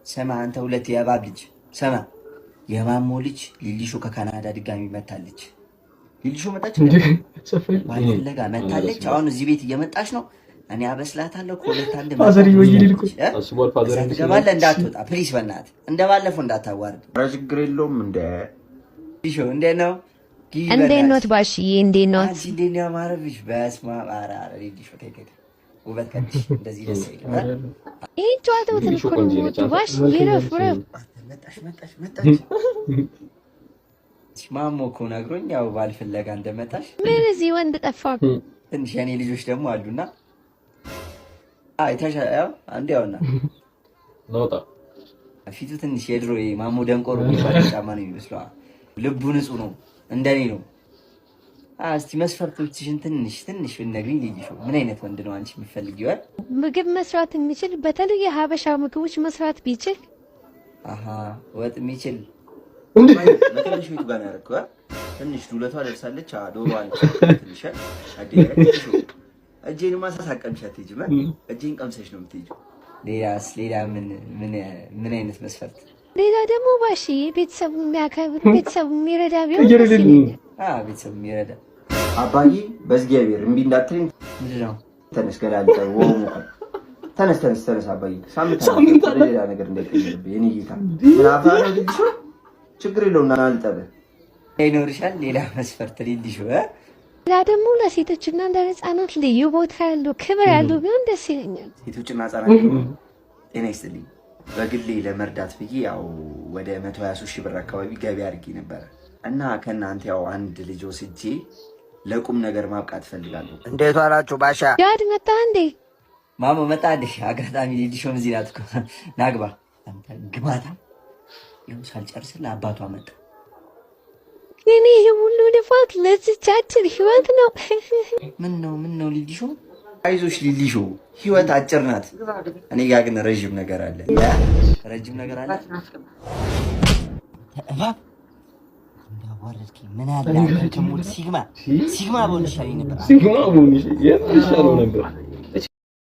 ስማ አንተ ሁለት የእባብ ልጅ ስማ የማሞ ልጅ ሊሊሾ ከካናዳ ድጋሚ መታለች። ሊሊሾ መጣች ባለጋ መታለች። አሁን እዚህ ቤት እየመጣች ነው። እኔ አበስላታለሁ። ከሁለት አንድ ፋዘር ይወይልልኩ አስቦል ፋዘር ትገባለህ። እንዳትወጣ ፕሊስ፣ በእናትህ እንደባለፈው እንዳታዋርድ። ችግር የለውም። እንደ ሊሾ እንዴት ነው? እንዴት ነው ባሽዬ? እንዴት ነው? አንቺ እንዴት ነው ያማረብሽ? በስመ አብ። ኧረ ሊሊሾ ተይከተ ውበት ከልሽ እንደዚህ ደስ ይላል። ይሄ ጨዋታው ትልቁ ባሽ ይረፍ ረፍ መጣች ማሞ እኮ ነግሮኝ ያው ባልፈለጋ እንደመጣሽ። ምን እዚህ ወንድ ጠፋ። ትንሽ የኔ ልጆች ደግሞ አሉና ያው አንዴ ያውና ነውጣ ፊቱ ትንሽ የድሮ ማሞ ደንቆሮ የሚባል ጫማ ነው የሚመስለው። ልቡ ንጹህ ነው እንደኔ ነው። እስቲ መስፈርቶችሽን ትንሽ ብትነግሪኝ። ልይሽ ምን አይነት ወንድ ነው አንቺ የምትፈልጊው? ምግብ መስራት የሚችል በተለይ የሀበሻ ምግቦች መስራት ቢችል። ወጥ የሚችል ትንሽ ቤቱ ጋር ያደረግከው ትንሽ ዱለቷ ደርሳለች። ዶሮ አለች ትንሽ እጄን ማሳሳቀምሻት ትሄጂማ። እጄን ቀምሰሽ ነው የምትሄጂው። ሌላ ምን አይነት መስፈርት? ሌላ ደግሞ ባሺ ቤተሰቡ የሚያከብር ቤተሰቡ የሚረዳ ቢሆን ደስ ይለኛል። ቤተሰቡ የሚረዳ አባዬ በእግዚአብሔር እምቢ እንዳትለኝ። ምንድን ነው? ተነስ ገላልጠ ተነስ አባዬ። ሳምንት ሌላ ነገር እንዳይቀየርብህ የኔ ጌታ። ምን አባ ነው ልጅሽ? ችግር የለውም ና አልጠብህ ይኖርሻል። ሌላ መስፈርት ልጅሽ ሌላ ደግሞ ለሴቶችና ለህፃናት ልዩ ቦታ ያለው ክብር ያለው ቢሆን ደስ ይለኛል። ሴቶችና ህፃናት ጤና ይስጥልኝ። በግሌ ለመርዳት ብዬ ያው ወደ 123 ሺህ ብር አካባቢ ገቢ አድርጌ ነበረ እና ከእናንተ ያው አንድ ልጅ ወስጄ ለቁም ነገር ማብቃት ፈልጋለሁ። እንዴት ዋላችሁ ባሻ? ጃድ መጣ እንዴ? ማሞ መጣ እንዴ? አጋጣሚ ልጅሽም እዚህ ናት እኮ ናግባ። አንተ ግማታ ይኸው ሳልጨርስልህ አባቷ መጣ። እኔ ሁሉ ልፋት ለዚቻችን ህይወት ነው። ምን ነው ልጅሽ? አይዞሽ ልጅሽ፣ ህይወት አጭር ናት። እኔ ጋር ግን ረጅም ነገር አለ። ረጅም ነገር አለ። እባብ እንዳዋረድኪ ምን አለ አንተ ከሞት ሲግማ በሆንሽ ነበር። ሲግማ በሆንሽ የት ይሻለው ነበር?